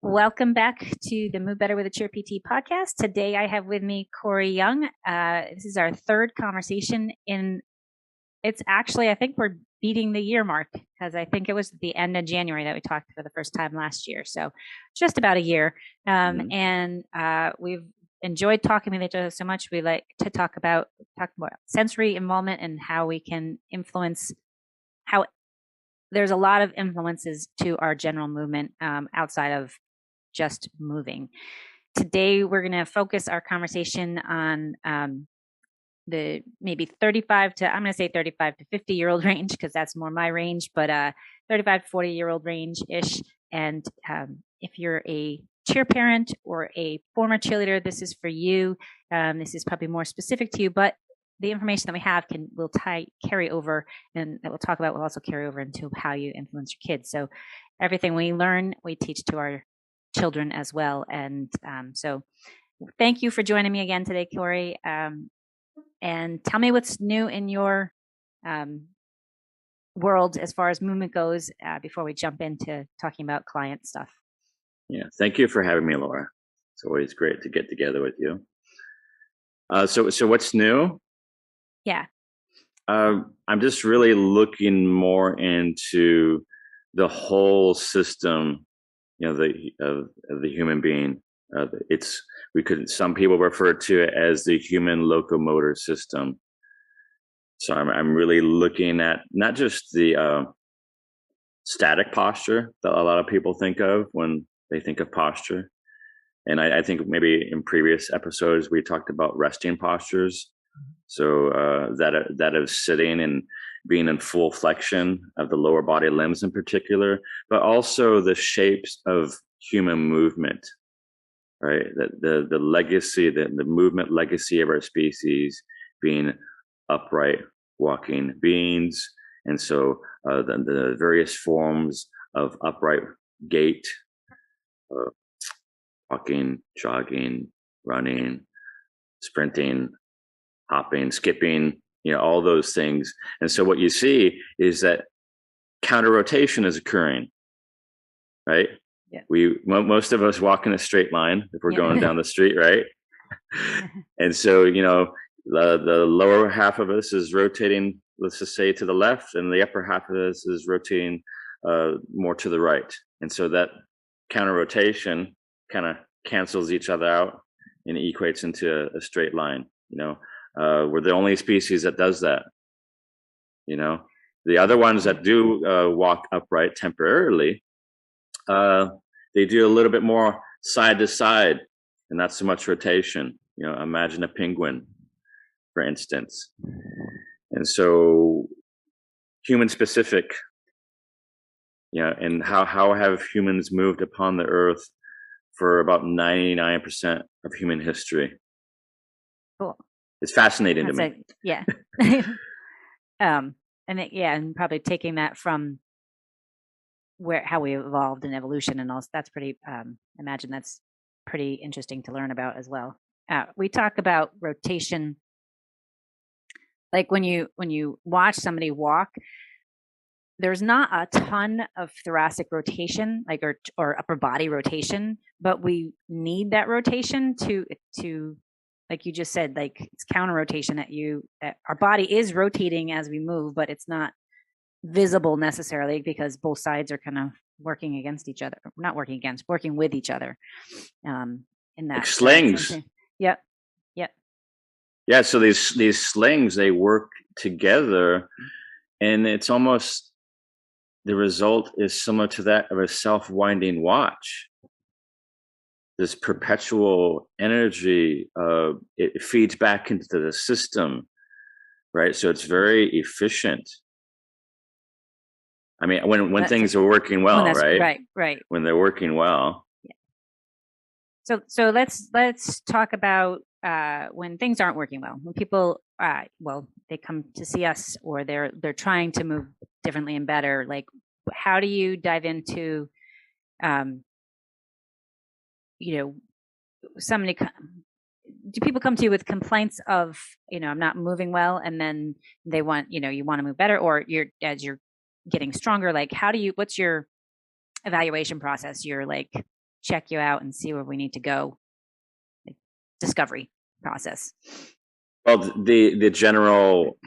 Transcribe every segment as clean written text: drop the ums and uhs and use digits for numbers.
Welcome back to the Move Better with a Chair PT podcast. Today I have with me Corey Jung. This is our third conversation it's actually, I think we're beating the year mark because I think it was the end of January that we talked for the first time last year. So just about a year. And we've enjoyed talking with each other so much. We like to talk about sensory involvement and how we can influence how there's a lot of influences to our general movement outside of just moving. Today, we're going to focus our conversation on the maybe 35 to 50-year-old range, because that's more my range, but 35 to 40-year-old range-ish. And if you're a cheer parent or a former cheerleader, this is for you. This is probably more specific to you, but the information that we have will carry over, and that we'll talk about will also carry over into how you influence your kids. So everything we learn, we teach to our children as well. And so thank you for joining me again today, Corey. And tell me what's new in your world as far as movement goes before we jump into talking about client stuff. Yeah, thank you for having me, Laura. It's always great to get together with you. So what's new? Yeah. I'm just really looking more into the whole system, of the human being. Some people refer to it as the human locomotor system. So I'm really looking at not just the static posture that a lot of people think of when they think of posture. And I think maybe in previous episodes we talked about resting postures. So that is sitting and being in full flexion of the lower body limbs in particular, but also the shapes of human movement, right? The legacy, the movement legacy of our species being upright walking beings. And so the various forms of upright gait, walking, jogging, running, sprinting, hopping, skipping, all those things. And so what you see is that counter rotation is occurring, right? Yeah. Most of us walk in a straight line if we're going down the street, right? And so, the lower half of us is rotating, let's just say, to the left, and the upper half of us is rotating more to the right. And so that counter rotation kind of cancels each other out and equates into a straight line. We're the only species that does that. The other ones that do walk upright temporarily, they do a little bit more side to side and not so much rotation. Imagine a penguin, for instance. And so human specific, and how have humans moved upon the earth for about 99% of human history. Cool. It's fascinating to me. Yeah. And probably taking that from how we evolved in evolution and all. That's pretty, imagine that's pretty interesting to learn about as well. We talk about rotation. Like when you watch somebody walk, there's not a ton of thoracic rotation, or upper body rotation, but we need that rotation to like you just said, like it's counter rotation that our body is rotating as we move, but it's not visible necessarily because both sides are kind of working against each other, working with each other. In that like slings. Yep. Yeah. So these slings, they work together, and it's almost, the result is similar to that of a self-winding watch. This perpetual energy, it feeds back into the system, right? So it's very efficient. I mean, when things are working well, right? Right. When they're working well. Yeah. So let's talk about when things aren't working well. When people, they come to see us, or they're trying to move differently and better. Like, how do you dive into do people come to you with complaints of, I'm not moving well, and then they want, you want to move better, or as you're getting stronger, like what's your evaluation process? You're like, check you out and see where we need to go. Like, discovery process. Well, the general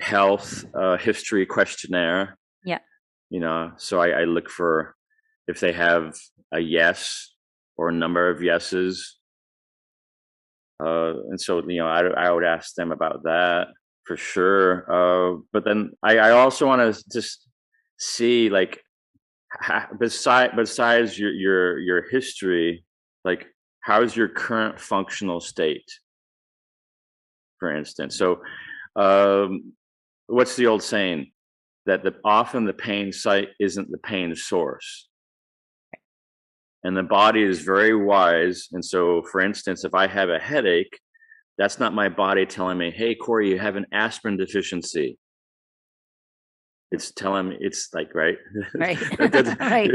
health history questionnaire. Yeah. So I look for if they have a yes or a number of yeses. And so, I would ask them about that for sure. But then I also want to just see, like, besides your history, like, how's your current functional state, for instance. So, what's the old saying? That often the pain site isn't the pain source. And the body is very wise. And so, for instance, if I have a headache, that's not my body telling me, hey, Corey, you have an aspirin deficiency. It's telling me, it's like, right? Right. Right.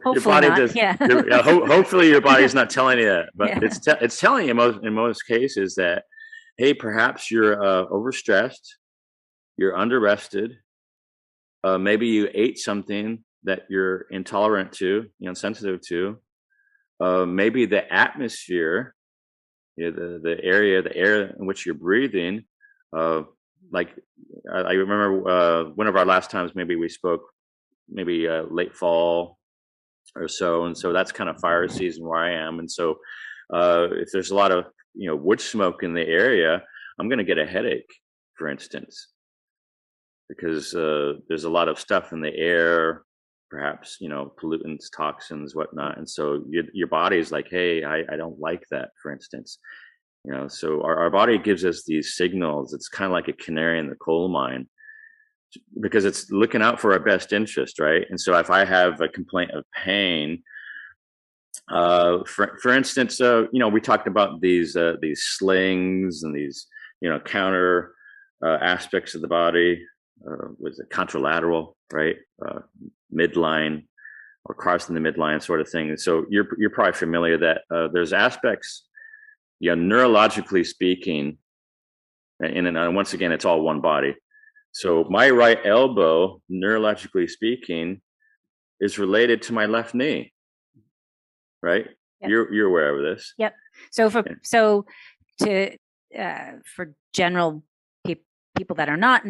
Hopefully not. Yeah. Hopefully your body's not telling you that. But it's telling you in most cases that, hey, perhaps you're overstressed, you're underrested, maybe you ate something that you're intolerant to, sensitive to. Maybe the atmosphere, the air in which you're breathing. Like I remember one of our last times, maybe we spoke, maybe late fall or so, and so that's kind of fire season where I am, and so if there's a lot of wood smoke in the area, I'm going to get a headache, for instance, because there's a lot of stuff in the air, perhaps pollutants, toxins, whatnot, and so your body is like, hey, I don't like that, for instance. So our body gives us these signals. It's kind of like a canary in the coal mine, because it's looking out for our best interest, right? And so if I have a complaint of pain, for instance, we talked about these slings and these counter aspects of the body. Was it contralateral, right? Midline or crossing the midline sort of thing. And so you're probably familiar that there's aspects, neurologically speaking, and once again, it's all one body. So my right elbow, neurologically speaking, is related to my left knee, right? Yep. You're aware of this. Yep. So for general people that are not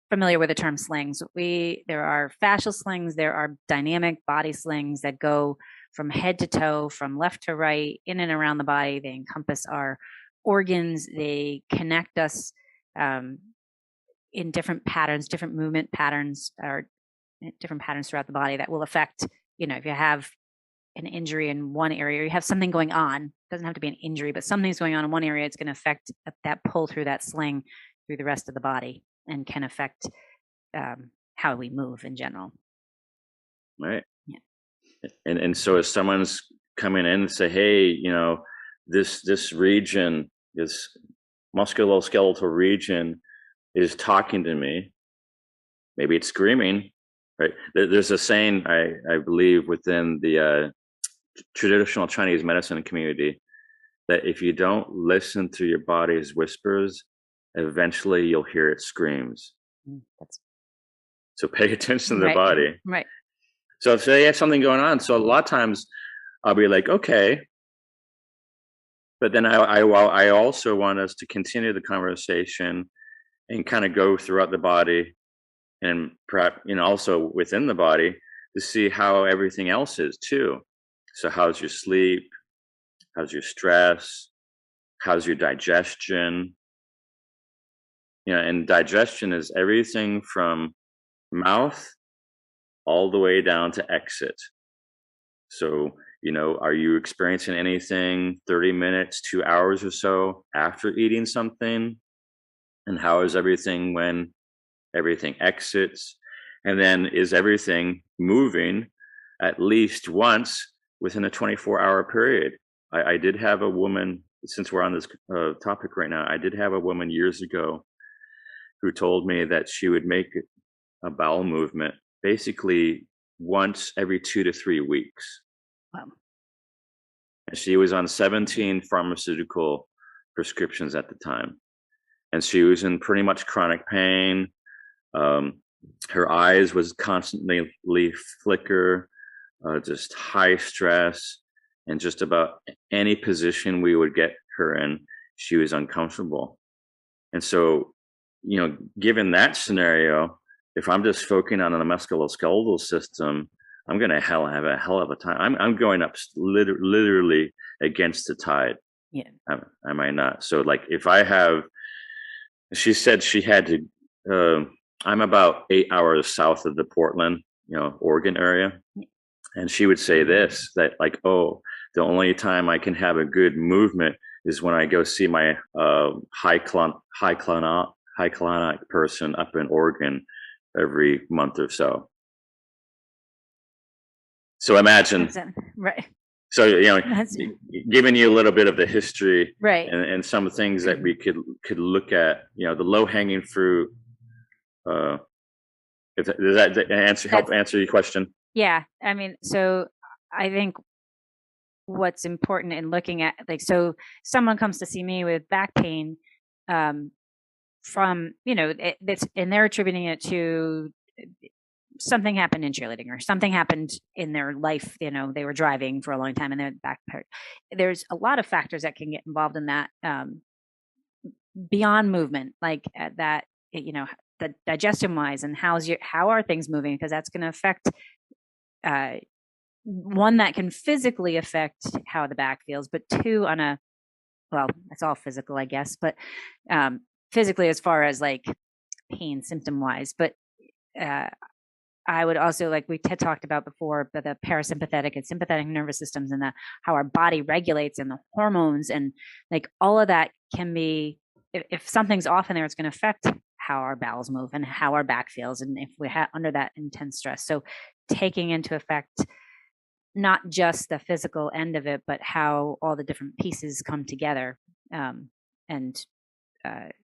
familiar with the term slings, there are fascial slings, there are dynamic body slings that go from head to toe, from left to right, in and around the body. They encompass our organs. They connect us in different patterns, different movement patterns, or different patterns throughout the body that will affect, if you have an injury in one area, or you have something going on, it doesn't have to be an injury, but something's going on in one area, it's going to affect that pull through that sling through the rest of the body, and can affect how we move in general. Right. Yeah. And so if someone's coming in and say, hey, this region, this musculoskeletal region is talking to me, maybe it's screaming, right? There's a saying, I believe, within the traditional Chinese medicine community, that if you don't listen to your body's whispers, eventually you'll hear its screams. So pay attention to the body. Right. So if they have something going on, so a lot of times I'll be like, okay. But then I also want us to continue the conversation and kind of go throughout the body, and perhaps, also within the body, to see how everything else is too. So how's your sleep? How's your stress? How's your digestion? And digestion is everything from mouth all the way down to exit. So, are you experiencing anything 30 minutes, 2 hours or so after eating something? And how is everything when everything exits? And then is everything moving at least once within a 24-hour period? I did have a woman, since we're on this topic right now, I did have a woman years ago who told me that she would make a bowel movement basically once every 2 to 3 weeks. Wow. And she was on 17 pharmaceutical prescriptions at the time. And she was in pretty much chronic pain. Her eyes was constantly flicker, just high stress, and just about any position we would get her in, she was uncomfortable. And so, given that scenario, if I'm just focusing on the musculoskeletal system, I'm going to have a hell of a time. I'm going up literally against the tide. Yeah. I might not. So like if I have, she said she had to, I'm about 8 hours south of the Portland, Oregon area. And she would say this, that like, oh, the only time I can have a good movement is when I go see my high colonic person up in Oregon every month or so. So imagine, right. So giving you a little bit of the history, right, and some things that we could look at, the low hanging fruit. Does that help answer your question? Yeah, I mean, so I think what's important in looking at, like, so someone comes to see me with back pain, from and they're attributing it to something happened in cheerleading or something happened in their life. They were driving for a long time and their back hurt. There's a lot of factors that can get involved in that, beyond movement, like that, the digestion wise, and how are things moving, because that's going to affect, one, that can physically affect how the back feels, but two, it's all physical, I guess, but physically as far as like pain symptom wise. But I would also, like we talked about before, but the parasympathetic and sympathetic nervous systems, and how our body regulates, and the hormones, and like all of that can be, if something's off in there, it's going to affect how our bowels move and how our back feels, and if we're under that intense stress. So taking into effect not just the physical end of it, but how all the different pieces come together, and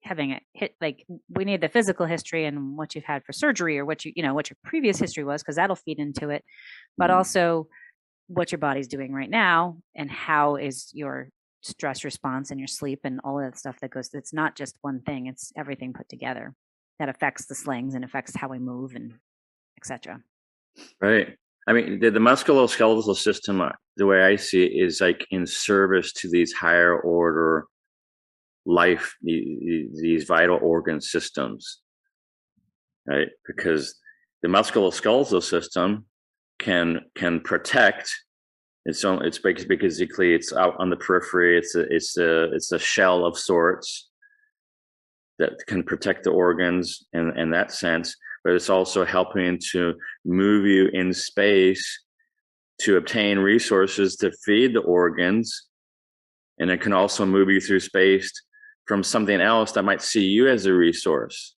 having it hit, like, we need the physical history and what you've had for surgery, or what what your previous history was, because that'll feed into it, but also what your body's doing right now, and how is your stress response and your sleep and all of that stuff that goes. It's not just one thing; it's everything put together that affects the slings and affects how we move and etc. Right. I mean, the musculoskeletal system, the way I see it, is like in service to these higher order life, these vital organ systems, right? Because the musculoskeletal system can protect. It's basically it's out on the periphery. It's a shell of sorts that can protect the organs in that sense, but it's also helping to move you in space to obtain resources to feed the organs. And it can also move you through space from something else that might see you as a resource,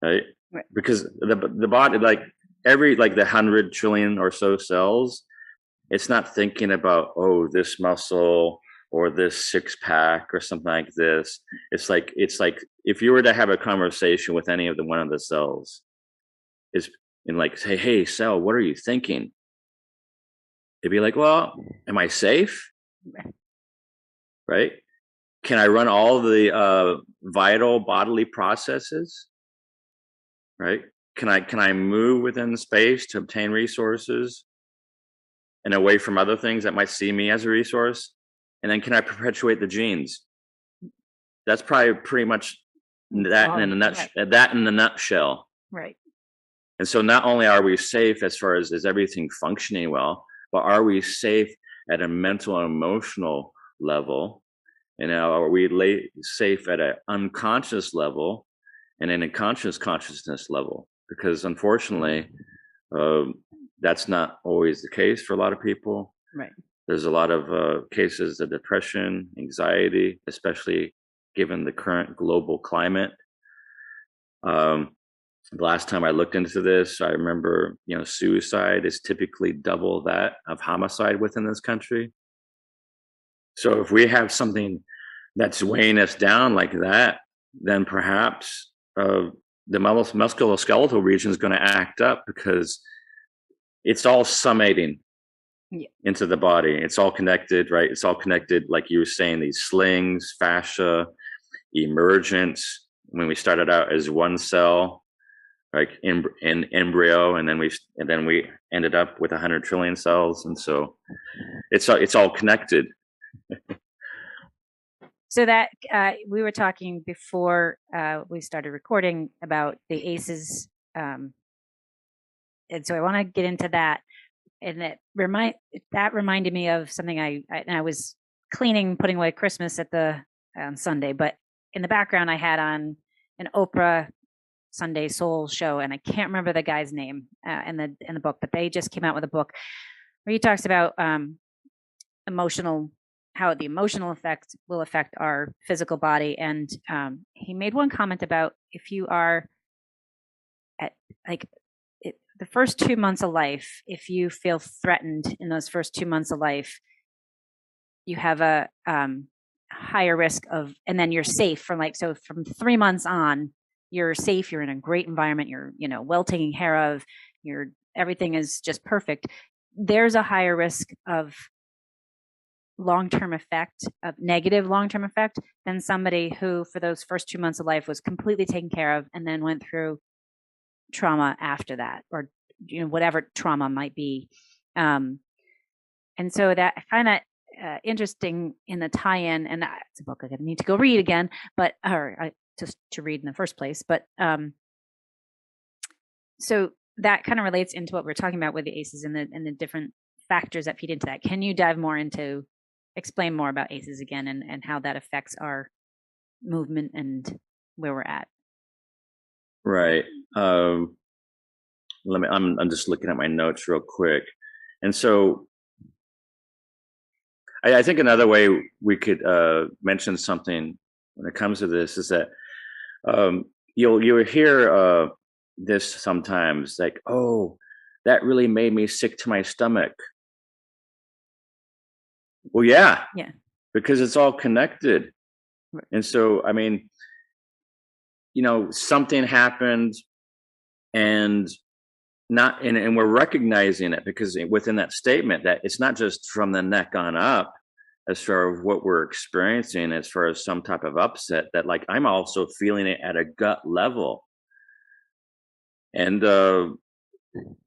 right? Because the body, like the 100 trillion or so cells, it's not thinking about, oh, this muscle or this six pack or something like this. It's like if you were to have a conversation with any of one of the cells, and like say, hey, cell, what are you thinking? It'd be like, well, am I safe? Right? Can I run all the vital bodily processes? Right? Can I move within space to obtain resources and away from other things that might see me as a resource? And then can I perpetuate the genes? That's probably pretty much that in a nutshell. Right. And so not only are we safe as far as is everything functioning well, but are we safe at a mental and emotional level? And are we safe at an unconscious level and in a consciousness level? Because unfortunately, that's not always the case for a lot of people. Right. There's a lot of cases of depression, anxiety, especially given the current global climate. The last time I looked into this, I remember, suicide is typically double that of homicide within this country. So if we have something that's weighing us down like that, then perhaps the musculoskeletal region is going to act up, because it's all summating into the body. It's all connected, right? It's all connected, like you were saying, these slings, fascia, emergence. When we started out as one cell, like in embryo, and then we ended up with 100 trillion cells, and so it's all connected. So that we were talking before we started recording about the ACEs, and so I want to get into that. And that reminded me of something I was cleaning, putting away Christmas on Sunday, but in the background I had on an Oprah Sunday Soul show, and I can't remember the guy's name in the book, but they just came out with a book where he talks about how the emotional effect will affect our physical body. And he made one comment about if you are at the first 2 months of life, if you feel threatened in those first 2 months of life, you have a higher risk of, and then you're safe from from 3 months on, you're safe, you're in a great environment, you're well taken care of, everything is just perfect. There's a higher risk of negative long-term effect than somebody who for those first 2 months of life was completely taken care of and then went through trauma after that, or whatever trauma might be. And so that I find that interesting in the tie-in, and it's a book I need to go read again, but just to read in the first place. But so that kind of relates into what we're talking about with the ACEs and the different factors that feed into that. Can you dive more into, explain more about ACEs again, and how that affects our movement and where we're at? Right. I'm just looking at my notes real quick, and so I think another way we could mention something when it comes to this is that you'll hear this sometimes, like, "Oh, that really made me sick to my stomach." Well, yeah, because it's all connected. Right. And so, I mean, something happened, and we're recognizing it, because within that statement, that it's not just from the neck on up as far as what we're experiencing as far as some type of upset, that like I'm also feeling it at a gut level. And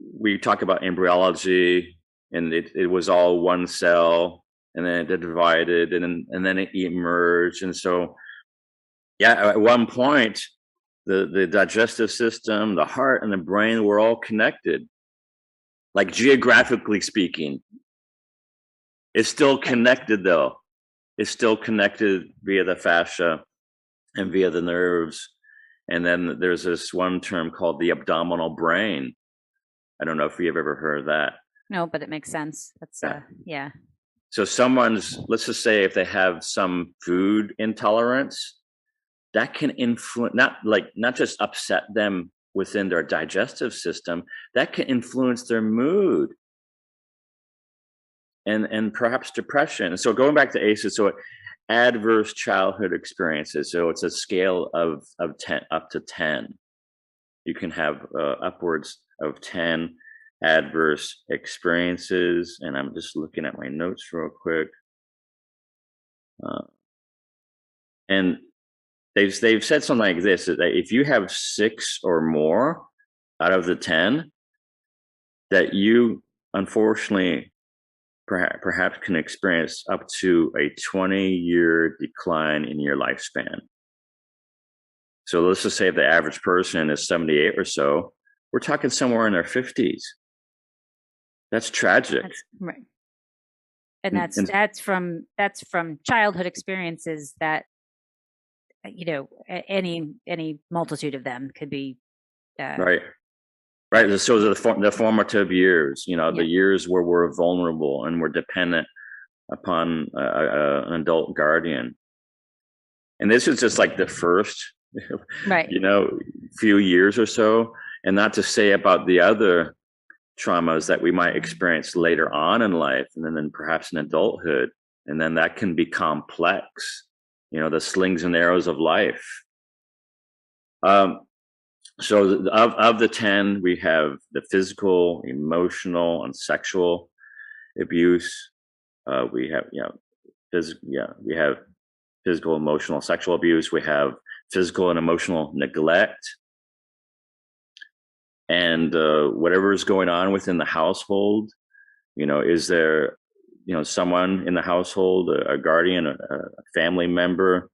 we talk about embryology, and it was all one cell, and then it divided, and then it emerged. And so, yeah, at one point, the digestive system, the heart, and the brain were all connected. Like, geographically speaking, it's still connected, though. It's still connected via the fascia and via the nerves. And then there's this one term called the abdominal brain. I don't know if you've ever heard of that. No, but it makes sense. That's yeah. So let's just say if they have some food intolerance, that can influence, not just upset them within their digestive system, that can influence their mood and perhaps depression. And so going back to ACEs, so adverse childhood experiences. So it's a scale of 10 up to 10. You can have upwards of 10 adverse experiences. And I'm just looking at my notes real quick. And they've said something like this, that if you have 6 or more out of the 10, that you unfortunately perhaps can experience up to a 20-year decline in your lifespan. So let's just say if the average person is 78 or so, we're talking somewhere in their 50s. That's tragic. Right. And that's from childhood experiences that, any multitude of them could be. Right. So the formative years, the years where we're vulnerable and we're dependent upon an adult guardian. And this is just like the first, few years or so, and not to say about the other traumas that we might experience later on in life, and then perhaps in adulthood. And then that can be complex, the slings and arrows of life. So of the 10, we have the physical, emotional, and sexual abuse. We have, we have physical, emotional, sexual abuse. We have physical and emotional neglect. and whatever is going on within the household. Is there, someone in the household, a guardian, a family member,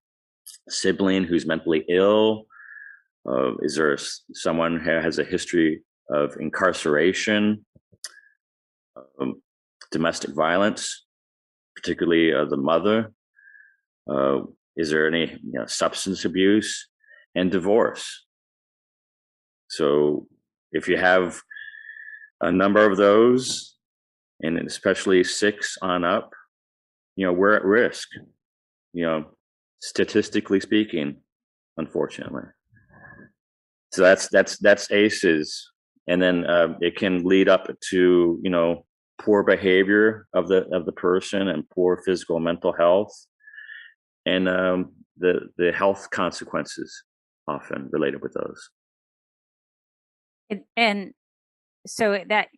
sibling who's mentally ill? Is there someone who has a history of incarceration, domestic violence, particularly the mother? Is there any substance abuse and divorce? So if you have a number of those, and especially 6 on up, we're at risk, statistically speaking, unfortunately. So that's ACEs, and then it can lead up to poor behavior of the person, and poor physical and mental health, and the health consequences often related with those. And so that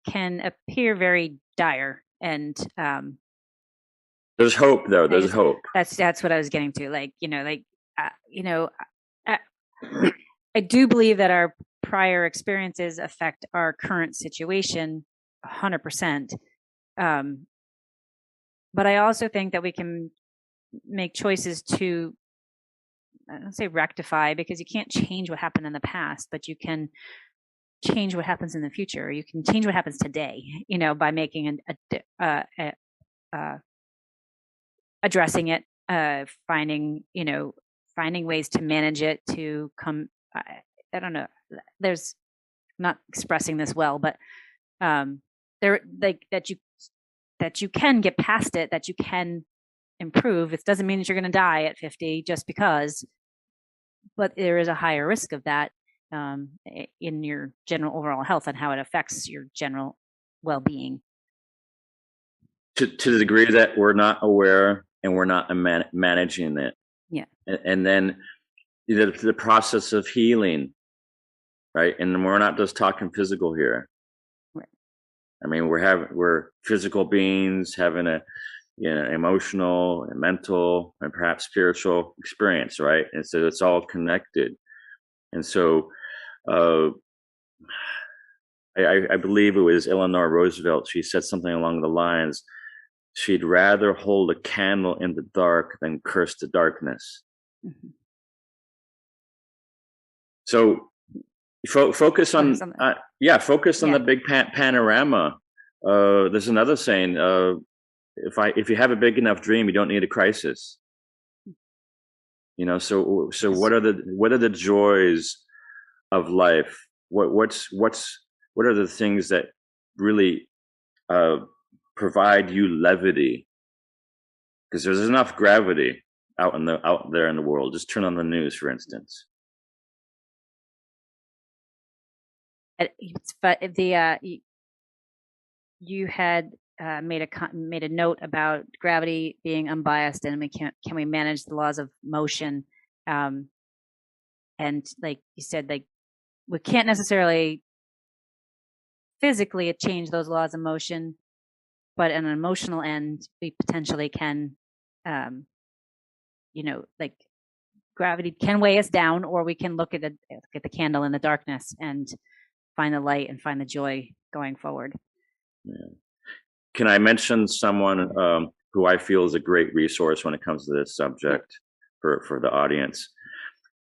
can appear very dire, and there's hope, though. There's hope. That's what I was getting to. I do believe that our prior experiences affect our current situation 100%. But I also think that we can make choices to, I don't say rectify, because you can't change what happened in the past, but you can change what happens in the future. You can change what happens today, by making addressing it, finding ways to manage it, to come. I don't know. There's, not expressing this well, but there, like, that you can get past it, that you can improve. It doesn't mean that you're going to die at 50 just because, but there is a higher risk of that in your general overall health and how it affects your general well-being. To the degree that we're not aware and we're not managing it. Yeah. And then the process of healing, right? And we're not just talking physical here. Right. I mean, we're physical beings having a emotional and mental and perhaps spiritual experience, right? And so it's all connected. And so I believe it was Eleanor Roosevelt. She said something along the lines, she'd rather hold a candle in the dark than curse the darkness. Mm-hmm. So focus on the big panorama. There's another saying, if you have a big enough dream, you don't need a crisis. So what are the joys of life? What are the things that really provide you levity? Because there's enough gravity out there in the world. Just turn on the news, for instance. But you had made a note about gravity being unbiased, and can we manage the laws of motion? And like you said, like, we can't necessarily physically change those laws of motion, but on an emotional end, we potentially can. Like, gravity can weigh us down, or we can look at the candle in the darkness and find the light and find the joy going forward. Yeah. Can I mention someone who I feel is a great resource when it comes to this subject for the audience?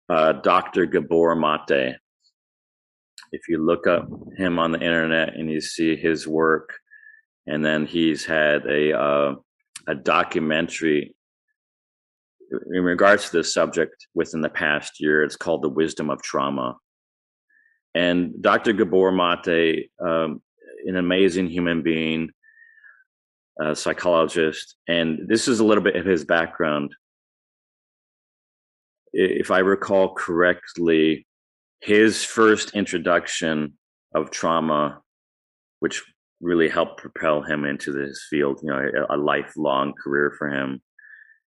Dr. Gabor Mate. If you look up him on the internet and you see his work, and then he's had a documentary in regards to this subject within the past year. It's called The Wisdom of Trauma. And Dr. Gabor Mate, an amazing human being, a psychologist, and this is a little bit of his background. If I recall correctly, his first introduction of trauma, which really helped propel him into this field, a lifelong career for him,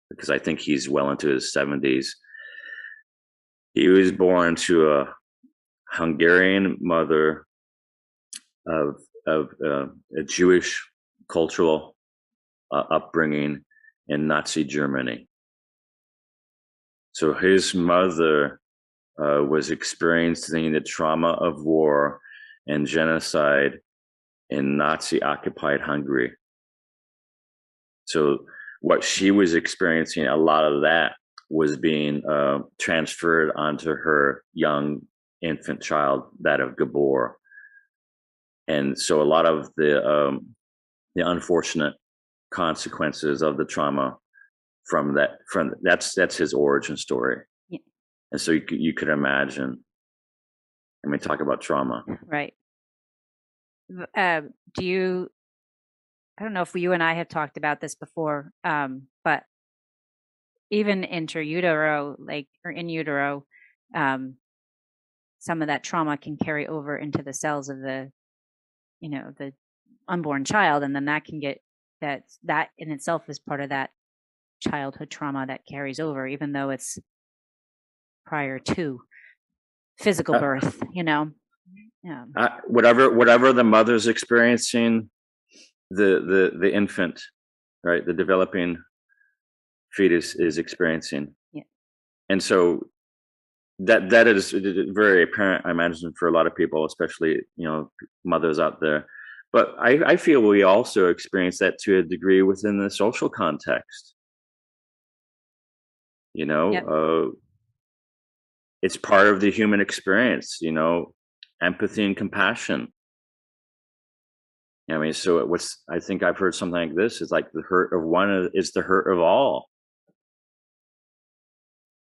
because I think he's well into his 70s. He was born to a Hungarian mother of a Jewish cultural upbringing in Nazi Germany. So his mother was experiencing the trauma of war and genocide in Nazi-occupied Hungary. So what she was experiencing, a lot of that was being transferred onto her young infant child, that of Gabor. And so a lot of the unfortunate consequences of the trauma from that's his origin story. Yeah. And so you could imagine. I mean, talk about trauma. Right. Do you? I don't know if you and I have talked about this before, but even inter-utero, or in utero, some of that trauma can carry over into the cells of the unborn child, and then that can get that in itself is part of that childhood trauma that carries over, even though it's prior to physical birth. Yeah. Whatever the mother's experiencing, the infant, right, the developing fetus is experiencing. Yeah. And so that is very apparent, I imagine, for a lot of people, especially mothers out there. But I feel we also experience that to a degree within the social context. Yep. It's part of the human experience, empathy and compassion. I mean, so I think I've heard something like this: is like the hurt of one is the hurt of all.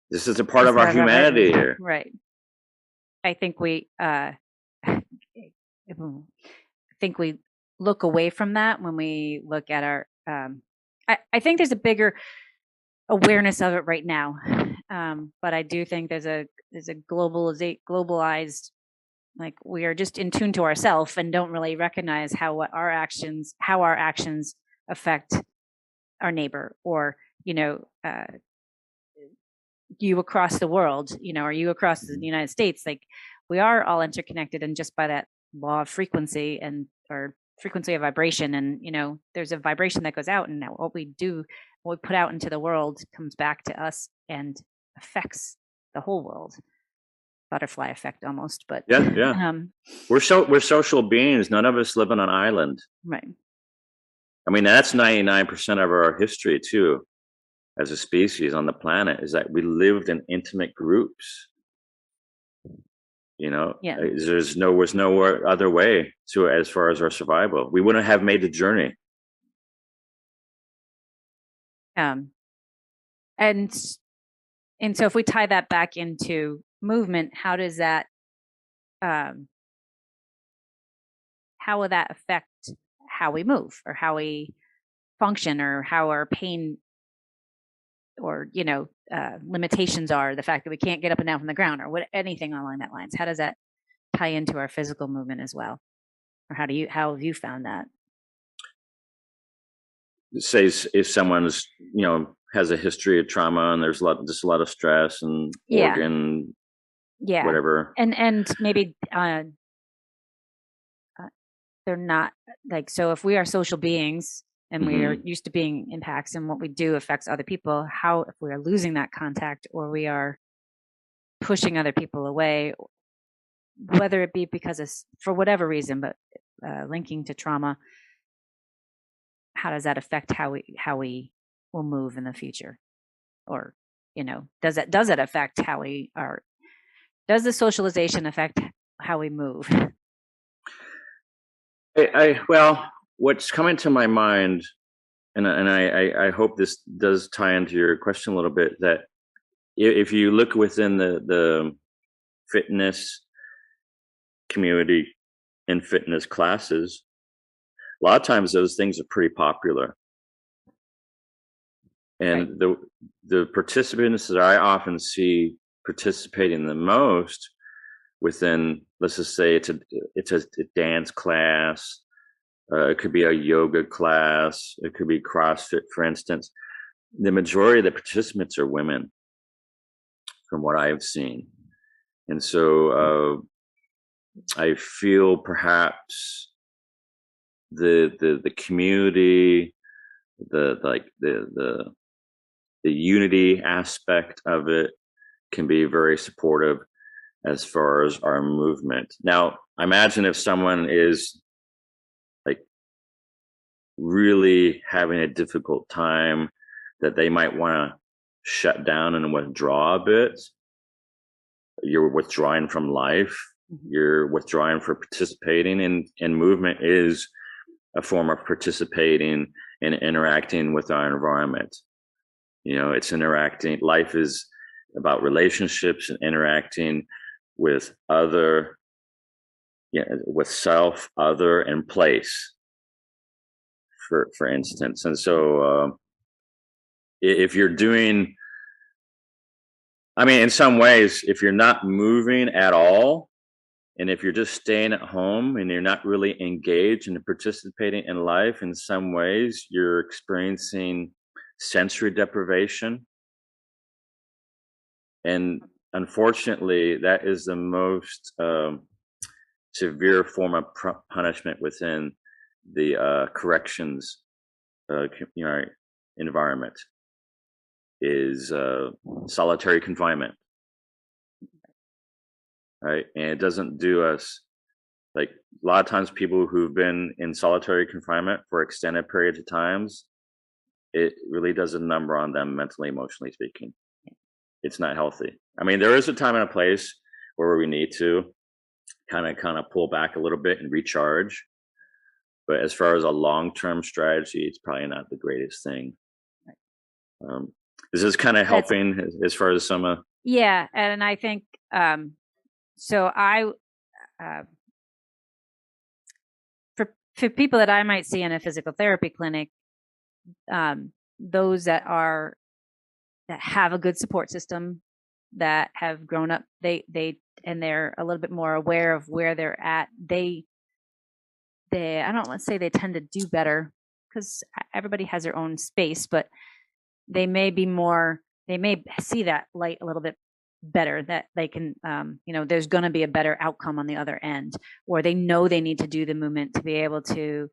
This is a part of our humanity here, right? I think we look away from that when we look at our. I think there's a bigger awareness of it right now, but I do think there's a globalized, like, we are just in tune to ourselves and don't really recognize how our actions affect our neighbor, or you across the world, or you across the United States. Like, we are all interconnected, and just by that law of frequency or frequency of vibration, and there's a vibration that goes out, and what we put out into the world comes back to us and affects the whole world. Butterfly effect almost, but yeah. We're social beings. None of us live on an island, right? I mean, that's 99% of our history too, as a species on the planet, is that we lived in intimate groups. Yeah. Was no other way to, as far as our survival. We wouldn't have made the journey. And so if we tie that back into movement, how does that how will that affect how we move, or how we function, or how our pain or limitations are, the fact that we can't get up and down from the ground, or anything along that lines? How does that tie into our physical movement as well, or how have you found that? Say if someone's has a history of trauma, and there's a lot of stress and organ whatever, and maybe they're not, like, so if we are social beings and we are used to being impacts, and what we do affects other people, how, if we are losing that contact, or we are pushing other people away, whether it be because of, for whatever reason, but linking to trauma, how does that affect how we will move in the future? Or does it affect how we are? Does the socialization affect how we move? Well, what's coming to my mind, and I hope this does tie into your question a little bit, that if you look within the fitness community and fitness classes, a lot of times those things are pretty popular. And the participants that I often see participating the most within, let's just say it's a dance class, it could be a yoga class, it could be CrossFit, for instance. The majority of the participants are women, from what I've seen. And so I feel perhaps the community, the unity aspect of it can be very supportive as far as our movement. Now, imagine if someone is like really having a difficult time, that they might want to shut down and withdraw a bit. You're withdrawing from life. You're withdrawing for participating, and movement is a form of participating and interacting with our environment. It's interacting. Life is about relationships and interacting with other, with self, other, and place, for instance. And so if you're doing, in some ways, if you're not moving at all, and if you're just staying at home and you're not really engaged and participating in life, in some ways, you're experiencing sensory deprivation. And unfortunately, that is the most severe form of punishment within the corrections environment, is solitary confinement. Right. And it doesn't do us, like, a lot of times people who've been in solitary confinement for extended periods of times, it really does a number on them mentally, emotionally speaking. It's not healthy. There is a time and a place where we need to kind of pull back a little bit and recharge. But as far as a long-term strategy, it's probably not the greatest thing. Is this kind of helping as far as some? Yeah, and I think so. For people that I might see in a physical therapy clinic, those that have a good support system, that have grown up, and they're a little bit more aware of where they're at. They I don't want to say they tend to do better, because everybody has their own space, but they may see that light a little bit better, that they can, there's going to be a better outcome on the other end, or they know they need to do the movement to be able to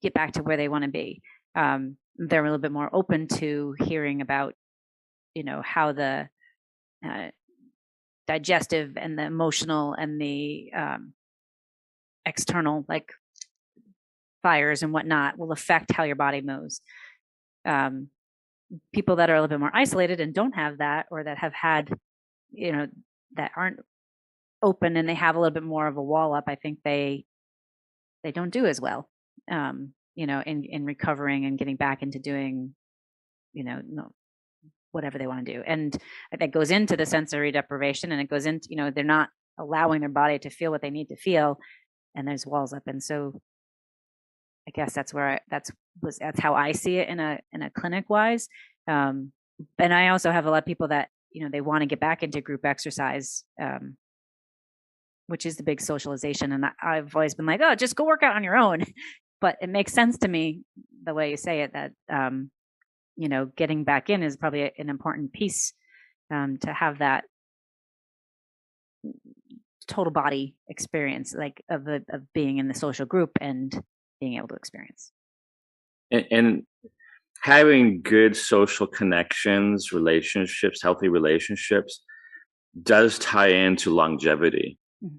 get back to where they want to be. They're a little bit more open to hearing about, how the digestive and the emotional and the external, like fires and whatnot, will affect how your body moves. People that are a little bit more isolated and don't have that, or that have had, that aren't open and they have a little bit more of a wall up, I think they don't do as well, in recovering and getting back into doing, whatever they want to do. And that goes into the sensory deprivation, and it goes into, they're not allowing their body to feel what they need to feel, and there's walls up. And so I guess that's how I see it in a clinic wise. And I also have a lot of people that, they want to get back into group exercise, which is the big socialization. And I've always been like, oh, just go work out on your own. But it makes sense to me, the way you say it, that, getting back in is probably an important piece, to have that total body experience, like of being in the social group and being able to experience. And having good social connections, relationships, healthy relationships, does tie into longevity. Mm-hmm.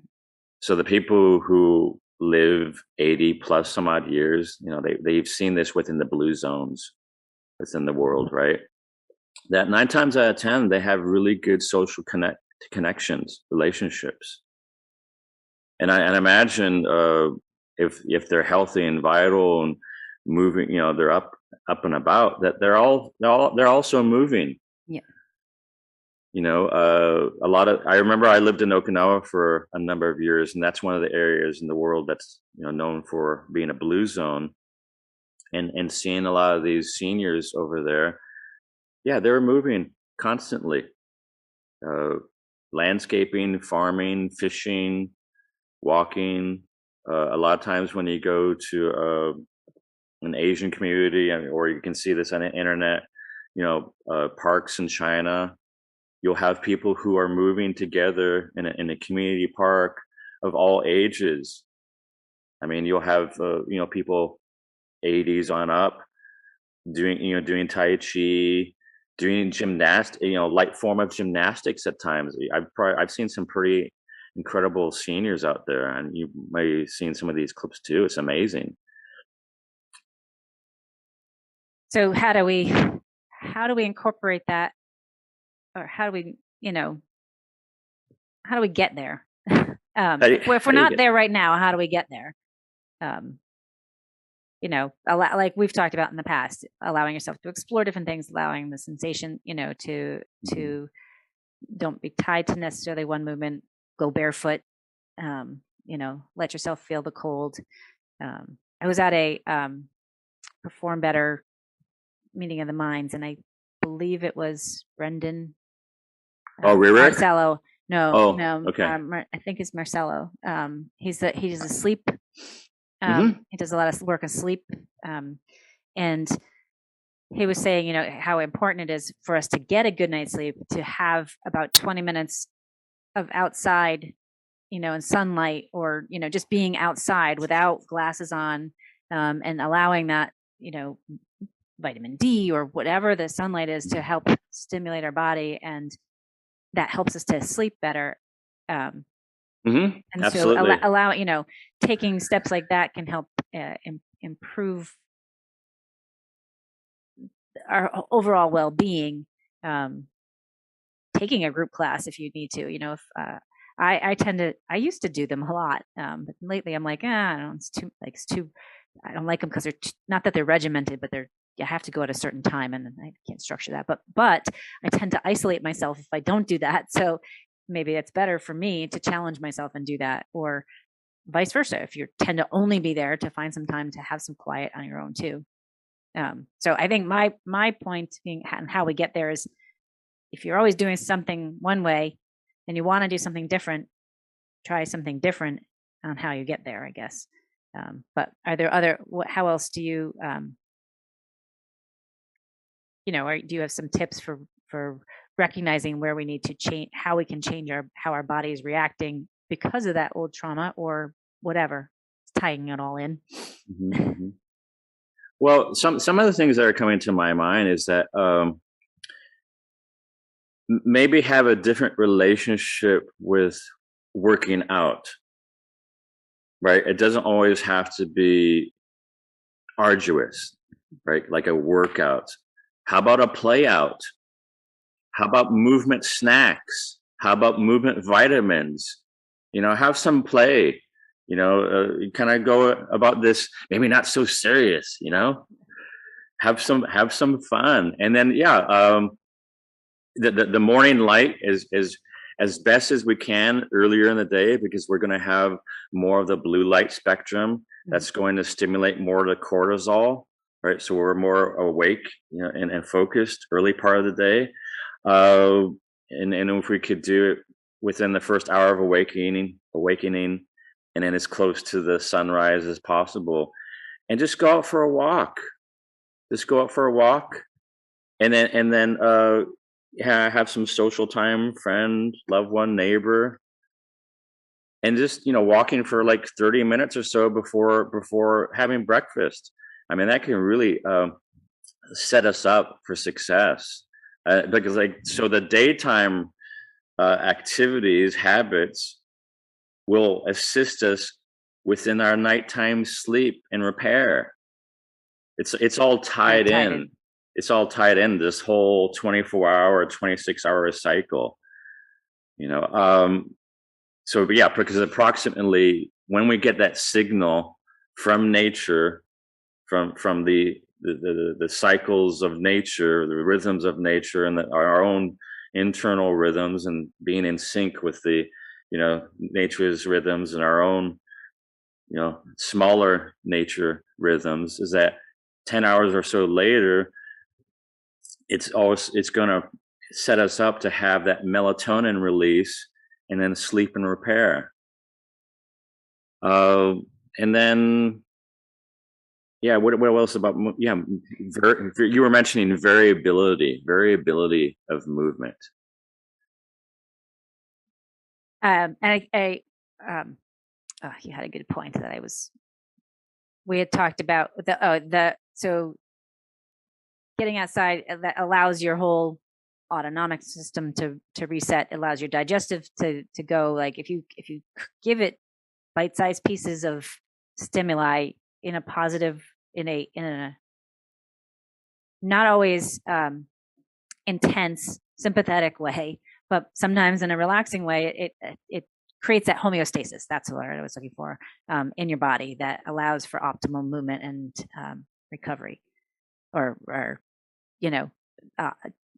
So the people who live 80 plus some odd years, they've seen this within the blue zones within the world, right? That 9 times out of 10, they have really good social connections, relationships. And I imagine if they're healthy and vital and moving, they're up and about, that they're also moving. Yeah. I remember I lived in Okinawa for a number of years, and that's one of the areas in the world that's, known for being a blue zone, and seeing a lot of these seniors over there. Yeah, they were moving constantly, landscaping, farming, fishing, walking. A lot of times when you go to an Asian community, or you can see this on the internet, parks in China, you'll have people who are moving together in a community park of all ages. You'll have people 80s on up doing Tai Chi, doing gymnastics, light form of gymnastics at times. I've seen some pretty incredible seniors out there, and you may have seen some of these clips too. It's amazing. So how do we incorporate that, or how do we get there? If we're not there right now, how do we get there? Like we've talked about in the past, allowing yourself to explore different things, allowing the sensation, to don't be tied to necessarily one movement, go barefoot, let yourself feel the cold. I was at a Perform Better meeting of the minds, and I believe it was Brendan. Marcello. No. Okay. I think it's Marcello. He's a sleep. He does a lot of work on sleep. And he was saying, how important it is for us to get a good night's sleep, to have about 20 minutes of outside, in sunlight, or, just being outside without glasses on, and allowing that, vitamin D or whatever the sunlight is to help stimulate our body, and that helps us to sleep better. And Absolutely. So allow, taking steps like that can help improve our overall well-being. Taking a group class if you need to, if I used to do them a lot, but lately I'm like, I don't know, it's too, I don't like them because they're not that they're regimented, but you have to go at a certain time, and I can't structure that. But I tend to isolate myself if I don't do that. So maybe it's better for me to challenge myself and do that, or vice versa. If you tend to only be there, to find some time to have some quiet on your own too. So I think my point being, and how we get there, is if you're always doing something one way and you want to do something different, try something different on how you get there, I guess. But are there how else do you, or do you have some tips for recognizing where we need to change, how we can change how our body is reacting because of that old trauma, or whatever, tying it all in? Well, some of the things that are coming to my mind is that maybe have a different relationship with working out, right? It doesn't always have to be arduous, right? Like a workout. How about a play out? How about movement snacks? How about movement vitamins? Have some play. Kind of go about this, maybe not so serious. Have some fun, and then the morning light is as best as we can earlier in the day, because we're going to have more of the blue light spectrum that's going to stimulate more of the cortisol, right? So we're more awake, and focused early part of the day. And if we could do it within the first hour of awakening, and then as close to the sunrise as possible, and just go out for a walk. And then have some social time, friend, loved one, neighbor, and just walking for like 30 minutes or so before having breakfast. I mean, that can really set us up for success, because so the daytime activities, habits will assist us within our nighttime sleep and repair. It's all tied in. It's all tied in, this whole 24-hour, 26-hour cycle. So because approximately when we get that signal from nature, from the cycles of nature, the rhythms of nature, and our own internal rhythms, and being in sync with the nature's rhythms and our own smaller nature rhythms, is that 10 hours or so later, it's going to set us up to have that melatonin release, and then sleep and repair. And then what else about you were mentioning variability of movement. And you had a good point that we had talked about so getting outside that allows your whole autonomic system to reset, allows your digestive to go. Like if you give it bite-sized pieces of stimuli in a positive, in a not always intense, sympathetic way, but sometimes in a relaxing way, it creates that homeostasis. That's what I was looking for in your body that allows for optimal movement and recovery, or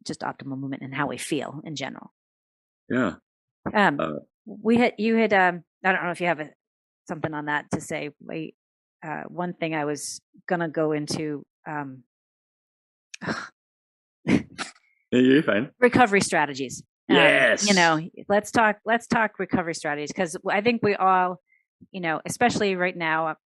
just optimal movement and how we feel in general. Yeah. You had I don't know if you have something on that to say. One thing I was gonna go into. You're fine. Recovery strategies. Yes. Let's talk recovery strategies, because I think we all, especially right now,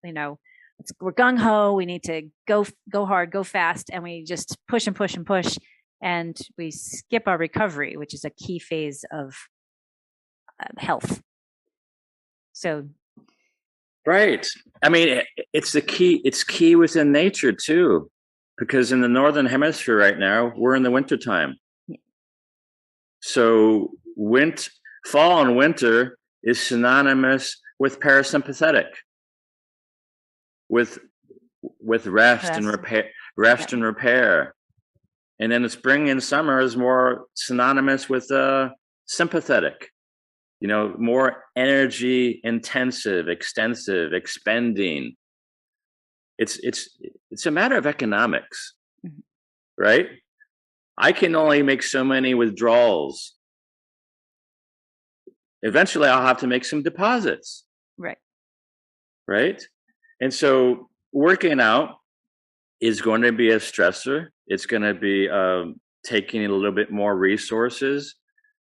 we're gung ho. We need to go hard, go fast, and we just push and push and push, and we skip our recovery, which is a key phase of health. So, right. I mean, it's the key. It's key within nature too, because in the northern hemisphere right now, we're in the wintertime. Yeah. So fall and winter is synonymous with parasympathetic, with rest and repair, and repair. And then the spring and summer is more synonymous with sympathetic, more energy intensive, extensive, expending. It's a matter of economics, right? I can only make so many withdrawals. Eventually I'll have to make some deposits. Right. And so working out is going to be a stressor. It's going to be taking a little bit more resources.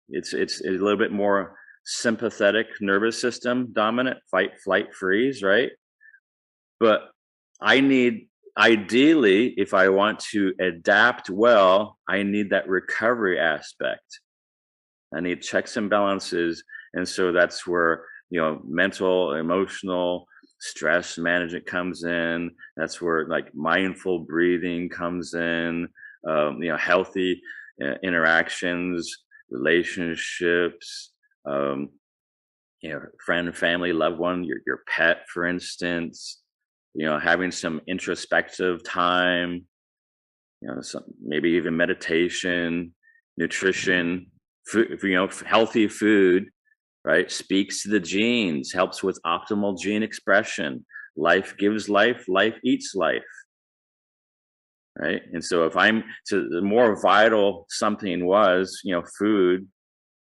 It's a little bit more sympathetic nervous system dominant, fight, flight, freeze, right? But ideally, if I want to adapt well, I need that recovery aspect. I need checks and balances. And so that's where, mental, emotional, stress management comes in. That's where like mindful breathing comes in, healthy interactions, relationships, friend, family, loved one, your pet, for instance, having some introspective time, maybe even meditation, nutrition, food, healthy food, right? Speaks to the genes, helps with optimal gene expression. Life gives life, life eats life. Right. And so the more vital something was, food,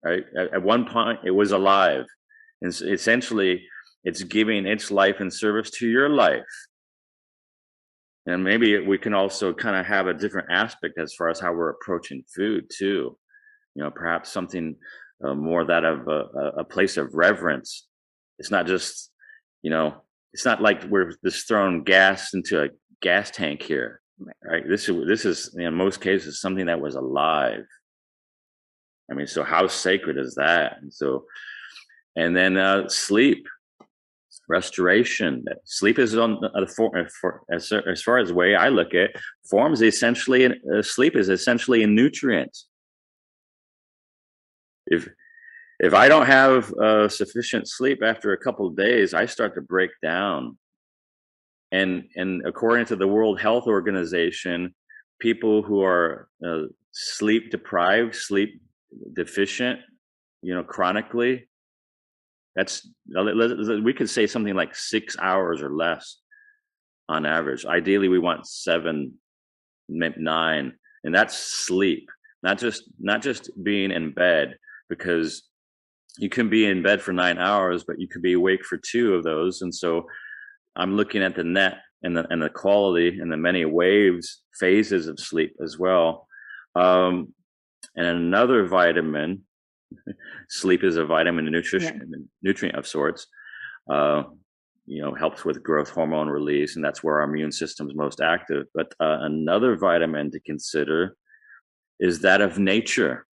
right? At one point it was alive. And so essentially it's giving its life in service to your life. And maybe we can also kind of have a different aspect as far as how we're approaching food too. Perhaps something more that of a place of reverence. It's not just, it's not like we're just throwing gas into a gas tank here, right? This is in most cases something that was alive. I mean, so how sacred is that? And then sleep, restoration. Sleep is on as far as the way I look at it, forms essentially sleep is essentially a nutrient. If I don't have sufficient sleep after a couple of days, I start to break down. And according to the World Health Organization, people who are sleep deprived, sleep deficient, chronically, we could say something like 6 hours or less on average. Ideally, we want 7, 9, and that's sleep, not just being in bed, because you can be in bed for 9 hours, but you could be awake for 2 of those. And so I'm looking at the net and the quality and the many phases of sleep as well. And another vitamin, sleep is a vitamin and nutrient of sorts, helps with growth hormone release, and that's where our immune system is most active. But another vitamin to consider is that of nature.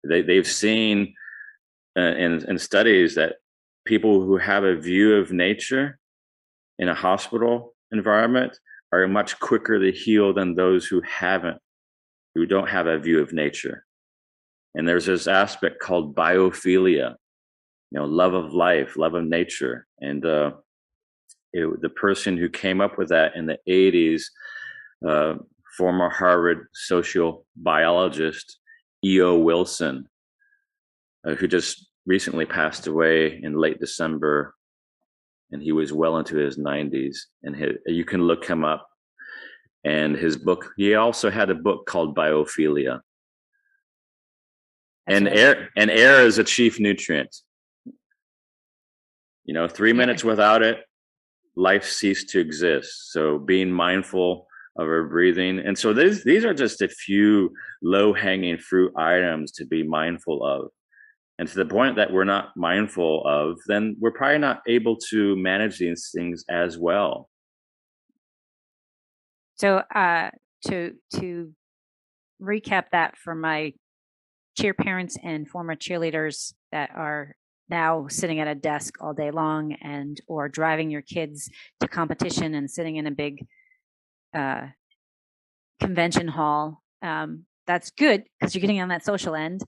They've seen in studies that people who have a view of nature in a hospital environment are much quicker to heal than those who don't have a view of nature. And there's this aspect called biophilia, love of life, love of nature. And the person who came up with that in the 80s, former Harvard social biologist E.O. Wilson, who just recently passed away in late December, and he was well into his 90s. And you can look him up. And his book, he also had a book called Biophilia. And air is a chief nutrient. 3 minutes without it, life ceased to exist. So being mindful of our breathing. And so these are just a few low-hanging fruit items to be mindful of. And to the point that we're not mindful of, then we're probably not able to manage these things as well. So to recap that for my cheer parents and former cheerleaders that are now sitting at a desk all day long or driving your kids to competition and sitting in a big convention hall, that's good because you're getting on that social end.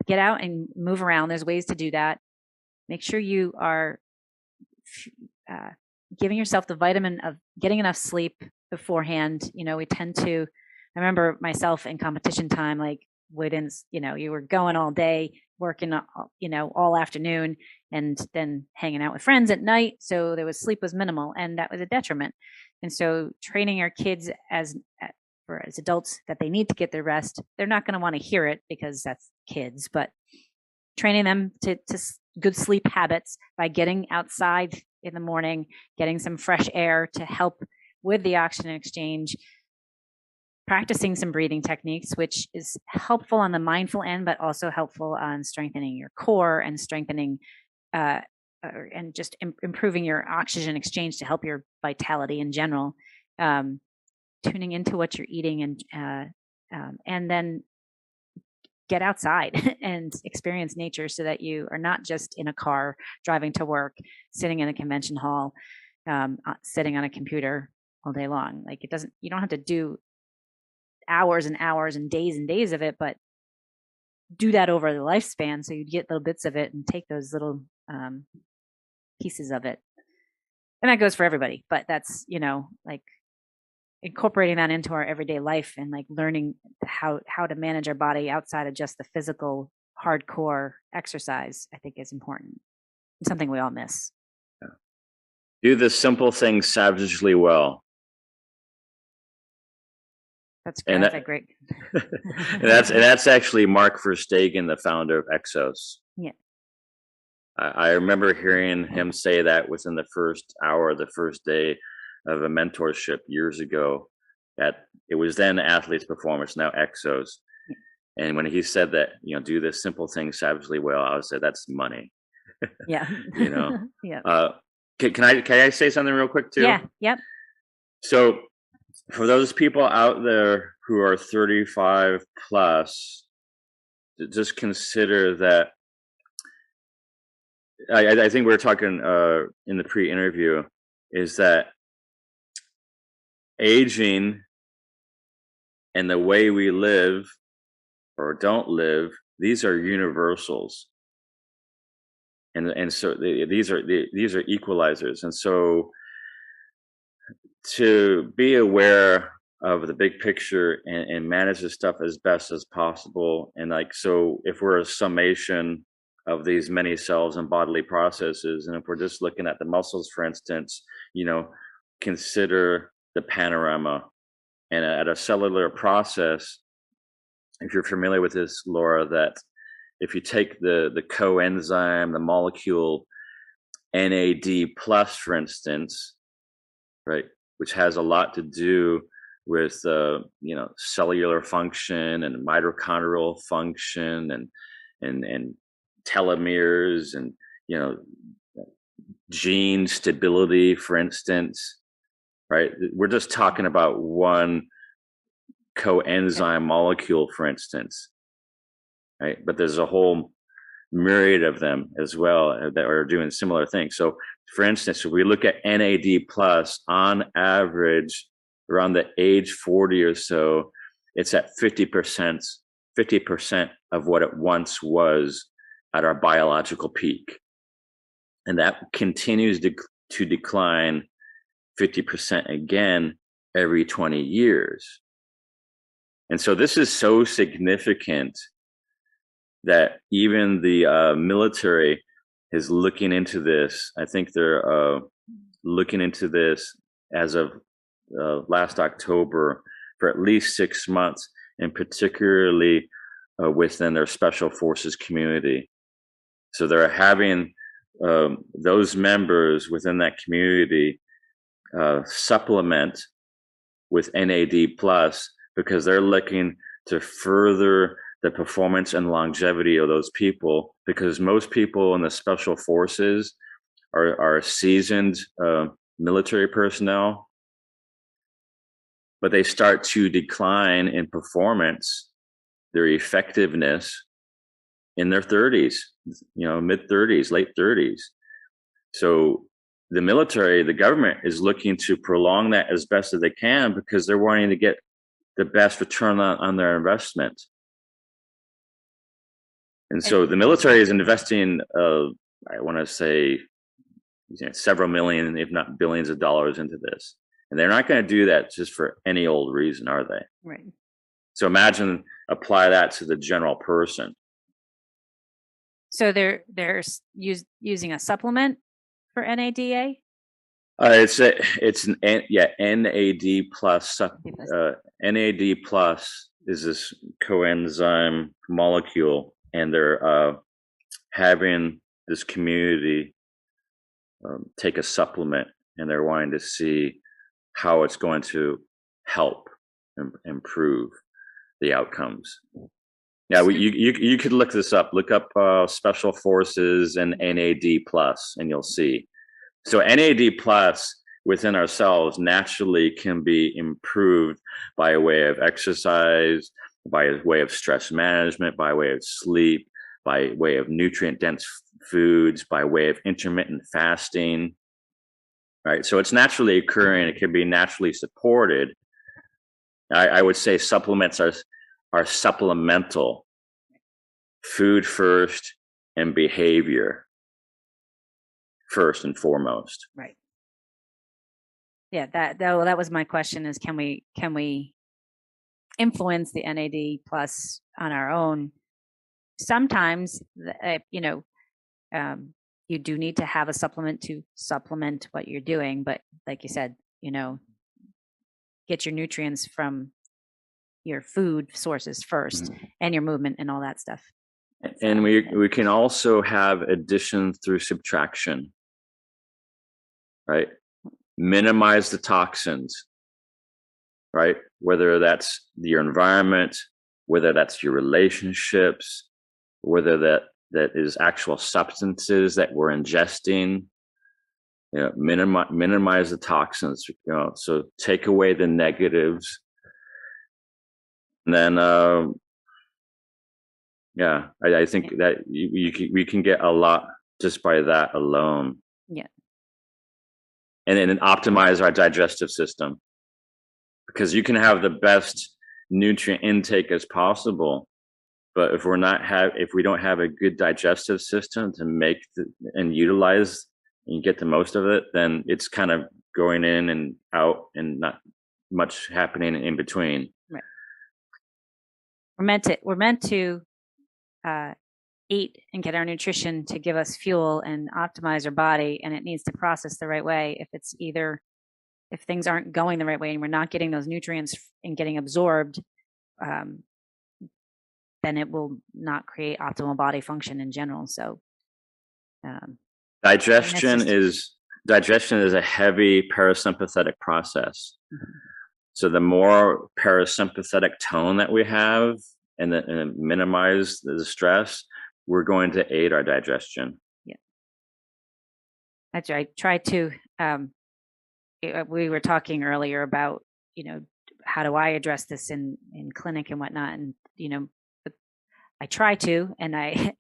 Get out and move around. There's ways to do that. Make sure you are giving yourself the vitamin of getting enough sleep beforehand. We tend to, I remember myself in competition time, like you were going all day, working, all afternoon, and then hanging out with friends at night. So sleep was minimal, and that was a detriment. And so training our kids as adults that they need to get their rest, they're not going to want to hear it because that's kids, but training them to good sleep habits by getting outside in the morning, getting some fresh air to help with the oxygen exchange, practicing some breathing techniques, which is helpful on the mindful end, but also helpful on strengthening your core and strengthening and just improving your oxygen exchange to help your vitality in general. Tuning into what you're eating and then get outside and experience nature so that you are not just in a car driving to work, sitting in a convention hall, sitting on a computer all day long. Like you don't have to do hours and hours and days of it, but do that over the lifespan so you get little bits of it and take those little pieces of it. And that goes for everybody, but that's, like incorporating that into our everyday life and like learning how to manage our body outside of just the physical hardcore exercise, I think is important. It's something we all miss. Yeah. Do the simple things savagely well. That's great. That's great. and that's actually Mark Verstegen, the founder of Exos. Yeah. I remember hearing him say that within the first hour, the first day of a mentorship years ago, that it was then Athletes Performance, now Exos. And when he said that, do this simple thing savagely well, I would say that's money. Yeah. Yeah. Can I say something real quick too? Yeah. Yep. So for those people out there who are 35 plus, just consider that. I think we were talking in the pre-interview is that aging and the way we live or don't live, these are universals, and so these are equalizers. And so to be aware of the big picture and manage the stuff as best as possible, and like, so if we're a summation of these many cells and bodily processes, and if we're just looking at the muscles, for instance, consider the panorama. And at a cellular process, if you're familiar with this, Laura, that if you take the coenzyme, the molecule NAD plus, for instance, right, which has a lot to do with cellular function and mitochondrial function and telomeres and gene stability, for instance, right? We're just talking about one coenzyme molecule, for instance, right? But there's a whole myriad of them as well that are doing similar things. So, for instance, if we look at NAD plus, on average, around the age 40 or so, it's at 50%, 50% of what it once was at our biological peak. And that continues to decline 50% again every 20 years. And so this is so significant that even the military is looking into this. I think they're looking into this as of last October for at least 6 months, and particularly within their special forces community. So they're having those members within that community supplement with NAD plus, because they're looking to further the performance and longevity of those people, because most people in the special forces are seasoned military personnel, but they start to decline in performance, their effectiveness, in their 30s, mid 30s, late 30s. So the military, the government is looking to prolong that as best as they can, because they're wanting to get the best return on their investment. And so the military is investing, I want to say, several million, if not billions of dollars into this. And they're not going to do that just for any old reason, are they? Right. So imagine, apply that to the general person. So they're using a supplement for NADA? It's an NAD plus. NAD plus is this coenzyme molecule, and they're having this community take a supplement, and they're wanting to see how it's going to help improve the outcomes. Yeah, you could look this up. Look up special forces and NAD plus, and you'll see. So NAD plus within ourselves naturally can be improved by way of exercise, by way of stress management, by way of sleep, by way of nutrient dense foods, by way of intermittent fasting. Right. So it's naturally occurring. It can be naturally supported. I would say supplements are supplemental. Food first and behavior first and foremost. Right. Yeah, that was my question, is can we influence the NAD plus on our own? Sometimes, you do need to have a supplement to supplement what you're doing, but like you said, get your nutrients from your food sources first, and your movement and all that stuff. And we can also have addition through subtraction, right? Minimize the toxins, right? Whether that's your environment, whether that's your relationships, whether that is actual substances that we're ingesting. Minimize the toxins. So take away the negatives, and then I think that we can get a lot just by that alone. Yeah. And then optimize our digestive system, because you can have the best nutrient intake as possible, but if we don't have a good digestive system to make and utilize and get the most of it, then it's kind of going in and out and not much happening in between. Right. We're meant to eat and get our nutrition to give us fuel and optimize our body, and it needs to process the right way. If things aren't going the right way and we're not getting those nutrients and getting absorbed, then it will not create optimal body function in general. So digestion is a heavy parasympathetic process. Mm-hmm. So the more parasympathetic tone that we have and minimize the stress, we're going to aid our digestion. Yeah, that's right. Try to. We were talking earlier about how do I address this in clinic and whatnot, and I try to, and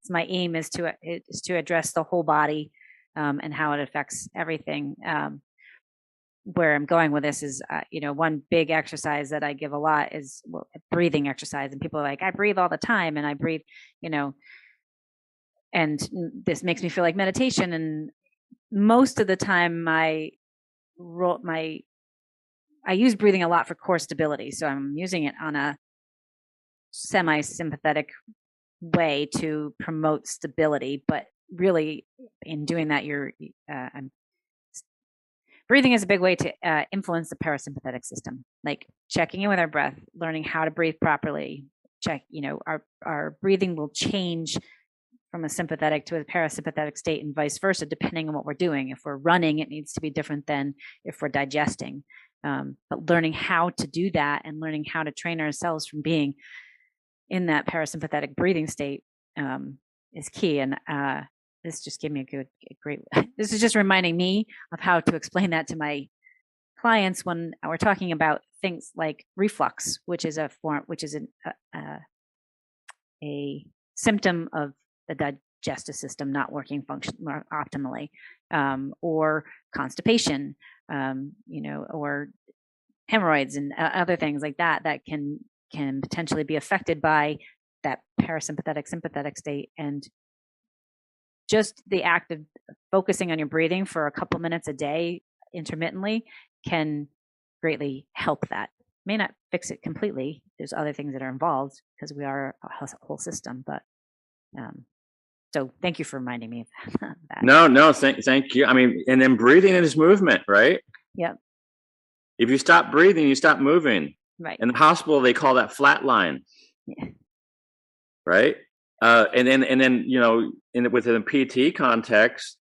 my aim is to address the whole body, and how it affects everything. Where I'm going with this is, one big exercise that I give a lot is breathing exercise, and people are like, I breathe all the time, and I breathe, and this makes me feel like meditation. And most of the time, I use breathing a lot for core stability, so I'm using it on a semi-sympathetic way to promote stability. But really, in doing that, breathing is a big way to influence the parasympathetic system, like checking in with our breath, learning how to breathe properly. Our breathing will change from a sympathetic to a parasympathetic state and vice versa, depending on what we're doing. If we're running, it needs to be different than if we're digesting. But learning how to do that and learning how to train ourselves from being in that parasympathetic breathing state is key. And this just gave me a great, this is just reminding me of how to explain that to my clients when we're talking about things like reflux, which is a symptom of the digestive system not working optimally, or constipation, or hemorrhoids and other things like that can potentially be affected by that parasympathetic sympathetic state. And just the act of focusing on your breathing for a couple minutes a day intermittently can greatly help that. May not fix it completely. There's other things that are involved because we are a whole system. But so thank you for reminding me of that. No, thank you. I mean, and then breathing is movement, right? Yep. If you stop breathing, you stop moving. Right. In the hospital, they call that flatline. Yeah. Right. And then within a PT context,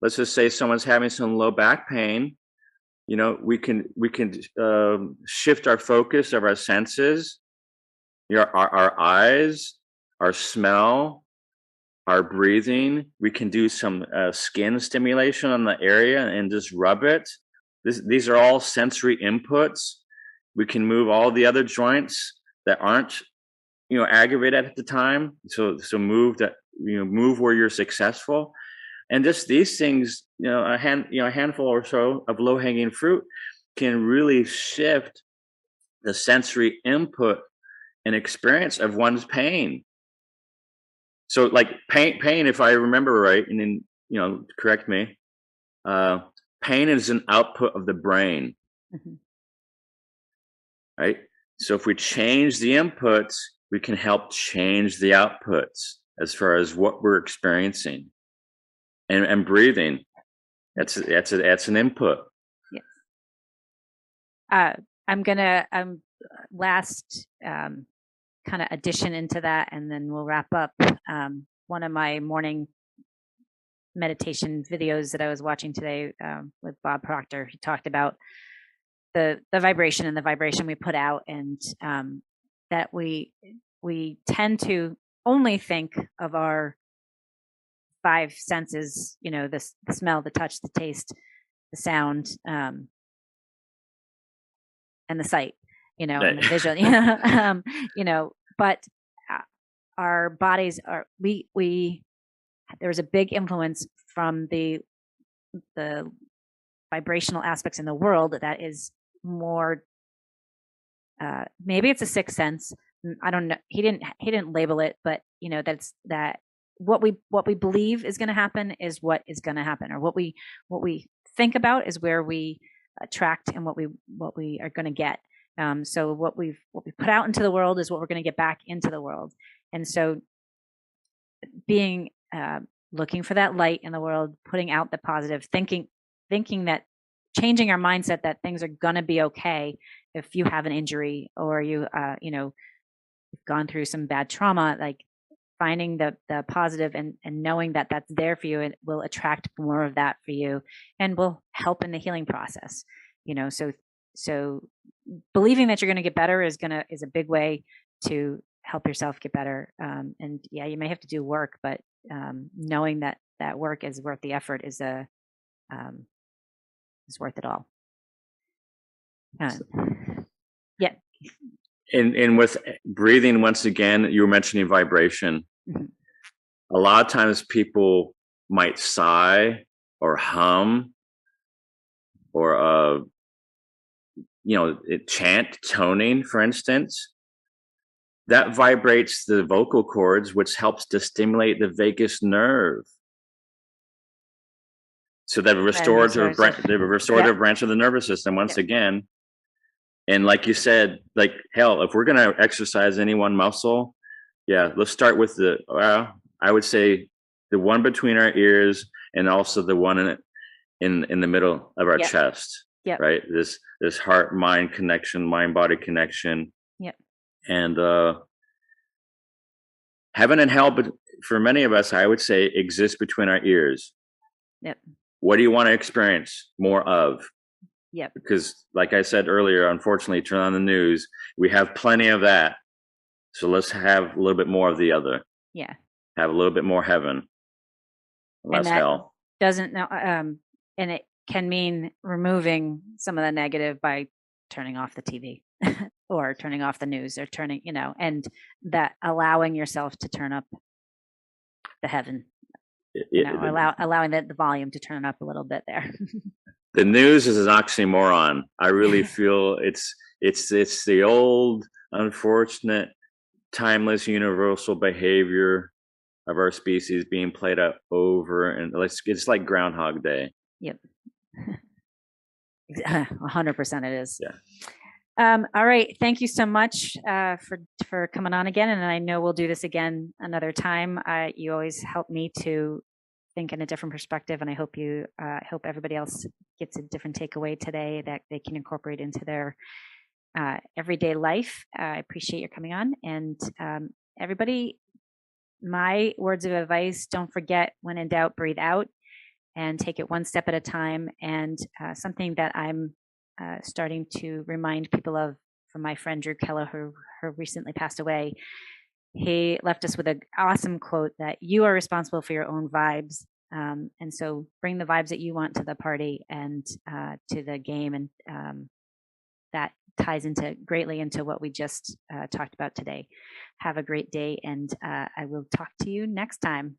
let's just say someone's having some low back pain. We can shift our focus of our senses, our eyes, our smell, our breathing. We can do some skin stimulation on the area and just rub it. These are all sensory inputs. We can move all the other joints that aren't aggravated at the time. So move where you're successful. And just these things, a handful or so of low hanging fruit can really shift the sensory input and experience of one's pain. So like pain, if I remember right, and then, correct me, pain is an output of the brain. Mm-hmm. Right. So if we change the inputs, we can help change the outputs as far as what we're experiencing. And breathing, that's an input. Yes. I'm last kind of addition into that, and then we'll wrap up. One of my morning meditation videos that I was watching today with Bob Proctor, he talked about the vibration and the vibration we put out, and that we tend to only think of our five senses, the smell, the touch, the taste, the sound, and the sight, right. And the visual, but our bodies are, there was a big influence from the vibrational aspects in the world that is more, maybe it's a sixth sense. I don't know. He didn't label it, but that what we believe is going to happen is what is going to happen, or what we think about is where we attract, and what we are going to get. So what we put out into the world is what we're going to get back into the world. And so being looking for that light in the world, putting out the positive, thinking that, changing our mindset that things are going to be okay. If you have an injury, or you've gone through some bad trauma, like finding the positive and knowing that that's there for you, it will attract more of that for you and will help in the healing process. So believing that you're going to get better is a big way to help yourself get better. And yeah, you may have to do work, but knowing that work is worth the effort is worth it all. Yeah. And with breathing, once again, you were mentioning vibration. Mm-hmm. A lot of times people might sigh or hum or chant, toning, for instance. That vibrates the vocal cords, which helps to stimulate the vagus nerve. So that restorative branch of the nervous system, once again. And like you said, like, hell, if we're going to exercise any one muscle, let's start with I would say the one between our ears and also the one in the middle of our chest. Yep. Right. This heart mind connection, mind body connection. Yep. And heaven and hell, but for many of us, I would say, exists between our ears. Yep. What do you want to experience more of? Yep. Because, like I said earlier, unfortunately, turn on the news, we have plenty of that. So let's have a little bit more of the other. Yeah. Have a little bit more heaven, less hell. Doesn't know, and it can mean removing some of the negative by turning off the TV or turning off the news or turning, and that allowing yourself to turn up the heaven, allowing the volume to turn up a little bit there. The news is an oxymoron. I really feel it's the old, unfortunate, timeless, universal behavior of our species being played out over, and it's like Groundhog Day. Yep. 100% it is. Yeah. All right. Thank you so much for coming on again. And I know we'll do this again another time. You always help me to think in a different perspective, and I hope everybody else gets a different takeaway today that they can incorporate into their everyday life. I appreciate your coming on, and everybody, my words of advice: don't forget, when in doubt, breathe out, and take it one step at a time. And something that I'm starting to remind people of, from my friend Drew Keller, who recently passed away. He left us with an awesome quote that you are responsible for your own vibes. And so bring the vibes that you want to the party and to the game. And that ties greatly into what we just talked about today. Have a great day, and I will talk to you next time.